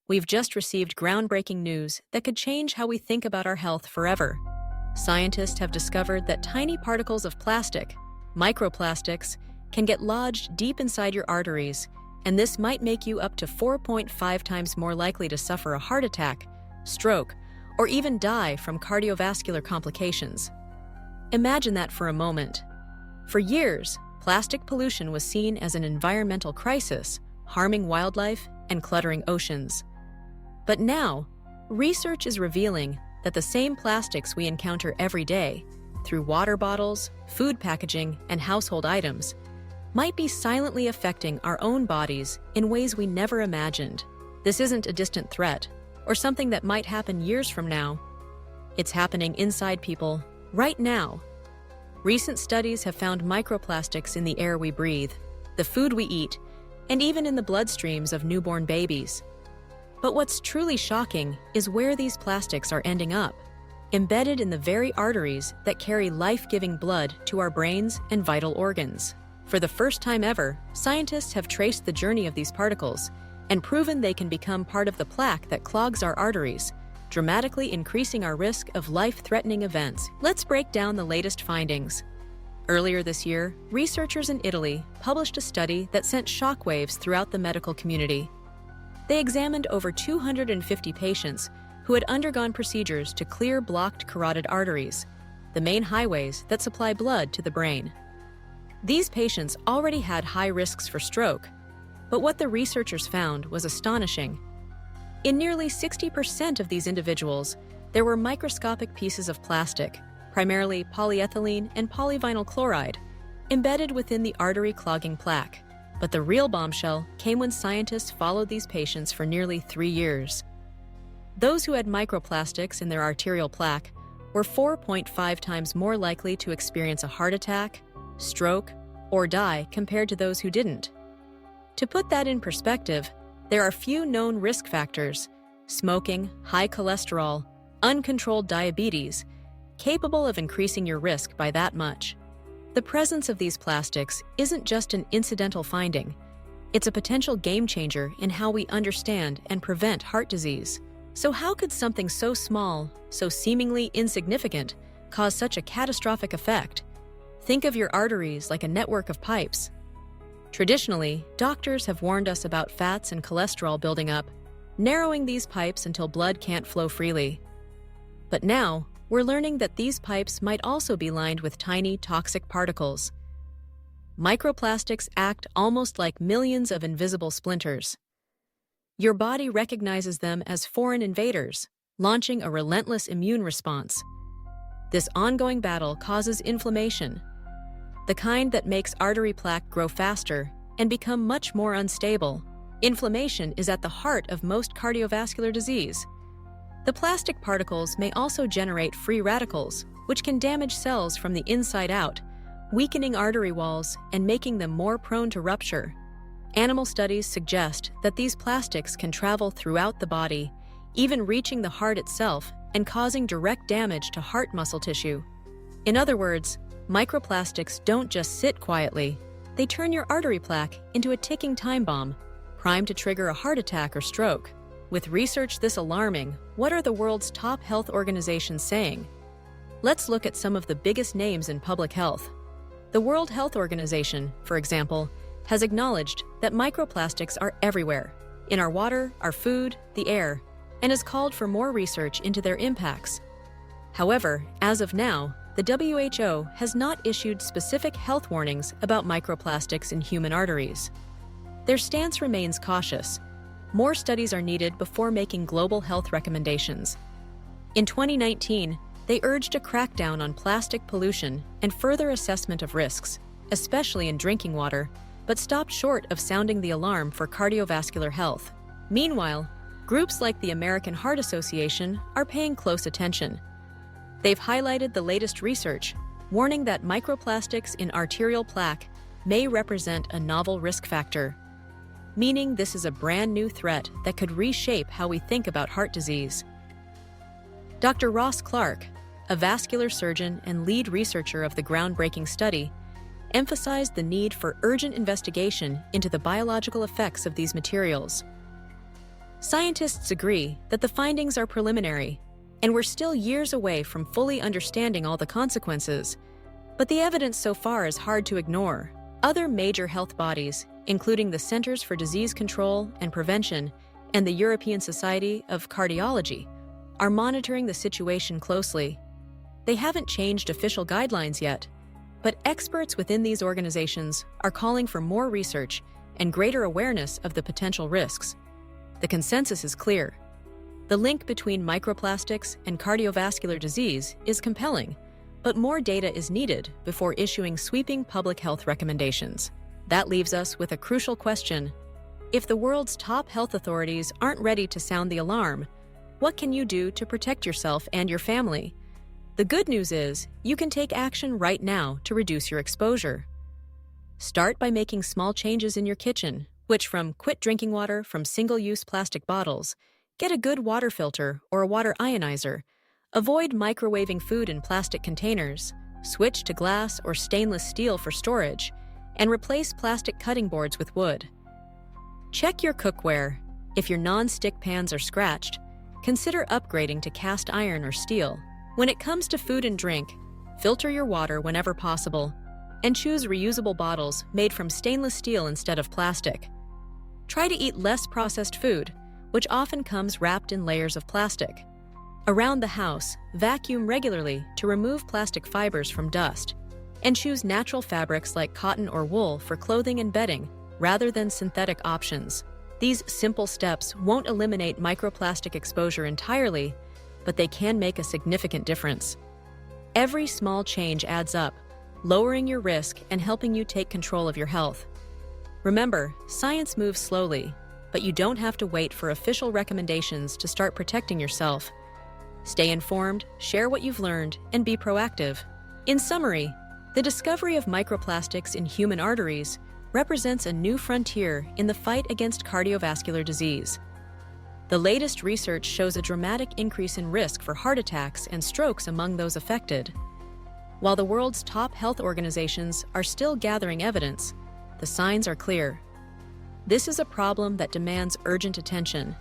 We've just received groundbreaking news that could change how we think about our health forever. Scientists have discovered that tiny particles of plastic, microplastics, can get lodged deep inside your arteries, and this might make you up to 4.5 times more likely to suffer a heart attack, stroke, or even die from cardiovascular complications. Imagine that for a moment. For years, plastic pollution was seen as an environmental crisis, harming wildlife and cluttering oceans. But now, research is revealing that the same plastics we encounter every day, through water bottles, food packaging, and household items, might be silently affecting our own bodies in ways we never imagined. This isn't a distant threat, or something that might happen years from now. It's happening inside people, right now. Recent studies have found microplastics in the air we breathe, the food we eat, and even in the bloodstreams of newborn babies. But what's truly shocking is where these plastics are ending up, embedded in the very arteries that carry life-giving blood to our brains and vital organs. For the first time ever, scientists have traced the journey of these particles and proven they can become part of the plaque that clogs our arteries, dramatically increasing our risk of life-threatening events. Let's break down the latest findings. Earlier this year, researchers in Italy published a study that sent shockwaves throughout the medical community. They examined over 250 patients who had undergone procedures to clear blocked carotid arteries, the main highways that supply blood to the brain. These patients already had high risks for stroke, but what the researchers found was astonishing. In nearly 60% of these individuals, there were microscopic pieces of plastic, primarily polyethylene and polyvinyl chloride, embedded within the artery-clogging plaque. But the real bombshell came when scientists followed these patients for nearly 3 years. Those who had microplastics in their arterial plaque were 4.5 times more likely to experience a heart attack, stroke, or die compared to those who didn't. To put that in perspective, there are few known risk factors: smoking, high cholesterol, uncontrolled diabetes, capable of increasing your risk by that much. The presence of these plastics isn't just an incidental finding. It's a potential game changer in how we understand and prevent heart disease. So how could something so small, so seemingly insignificant, cause such a catastrophic effect? Think of your arteries like a network of pipes. Traditionally, doctors have warned us about fats and cholesterol building up, narrowing these pipes until blood can't flow freely. But now, we're learning that these pipes might also be lined with tiny, toxic particles. Microplastics act almost like millions of invisible splinters. Your body recognizes them as foreign invaders, launching a relentless immune response. This ongoing battle causes inflammation, the kind that makes artery plaque grow faster and become much more unstable. Inflammation is at the heart of most cardiovascular disease. The plastic particles may also generate free radicals, which can damage cells from the inside out, weakening artery walls and making them more prone to rupture. Animal studies suggest that these plastics can travel throughout the body, even reaching the heart itself and causing direct damage to heart muscle tissue. In other words, microplastics don't just sit quietly. They turn your artery plaque into a ticking time bomb, primed to trigger a heart attack or stroke. With research this alarming, what are the world's top health organizations saying? Let's look at some of the biggest names in public health. The World Health Organization, for example, has acknowledged that microplastics are everywhere, in our water, our food, the air, and has called for more research into their impacts. However, as of now, the WHO has not issued specific health warnings about microplastics in human arteries. Their stance remains cautious. More studies are needed before making global health recommendations. In 2019, they urged a crackdown on plastic pollution and further assessment of risks, especially in drinking water, but stopped short of sounding the alarm for cardiovascular health. Meanwhile, groups like the American Heart Association are paying close attention. They've highlighted the latest research, warning that microplastics in arterial plaque may represent a novel risk factor, meaning this is a brand new threat that could reshape how we think about heart disease. Dr. Ross Clark, a vascular surgeon and lead researcher of the groundbreaking study, emphasized the need for urgent investigation into the biological effects of these materials. Scientists agree that the findings are preliminary, and we're still years away from fully understanding all the consequences. But the evidence so far is hard to ignore. Other major health bodies, including the Centers for Disease Control and Prevention and the European Society of Cardiology, are monitoring the situation closely. They haven't changed official guidelines yet, but experts within these organizations are calling for more research and greater awareness of the potential risks. The consensus is clear. The link between microplastics and cardiovascular disease is compelling, but more data is needed before issuing sweeping public health recommendations. That leaves us with a crucial question. If the world's top health authorities aren't ready to sound the alarm, what can you do to protect yourself and your family? The good news is, you can take action right now to reduce your exposure. Start by making small changes in your kitchen, which from quit drinking water from single-use plastic bottles, get a good water filter or a water ionizer, avoid microwaving food in plastic containers, switch to glass or stainless steel for storage, and replace plastic cutting boards with wood. Check your cookware. If your non-stick pans are scratched, consider upgrading to cast iron or steel. When it comes to food and drink, filter your water whenever possible, and choose reusable bottles made from stainless steel instead of plastic. Try to eat less processed food, which often comes wrapped in layers of plastic. Around the house, vacuum regularly to remove plastic fibers from dust, and choose natural fabrics like cotton or wool for clothing and bedding rather than synthetic options. These simple steps won't eliminate microplastic exposure entirely, but they can make a significant difference. Every small change adds up, lowering your risk and helping you take control of your health. Remember, science moves slowly, but you don't have to wait for official recommendations to start protecting yourself. Stay informed, share what you've learned, and be proactive. In summary, the discovery of microplastics in human arteries represents a new frontier in the fight against cardiovascular disease. The latest research shows a dramatic increase in risk for heart attacks and strokes among those affected. While the world's top health organizations are still gathering evidence, the signs are clear. This is a problem that demands urgent attention.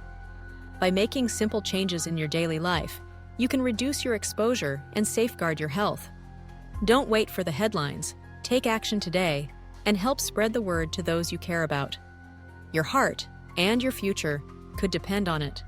By making simple changes in your daily life, you can reduce your exposure and safeguard your health. Don't wait for the headlines. Take action today and help spread the word to those you care about. Your heart and your future could depend on it.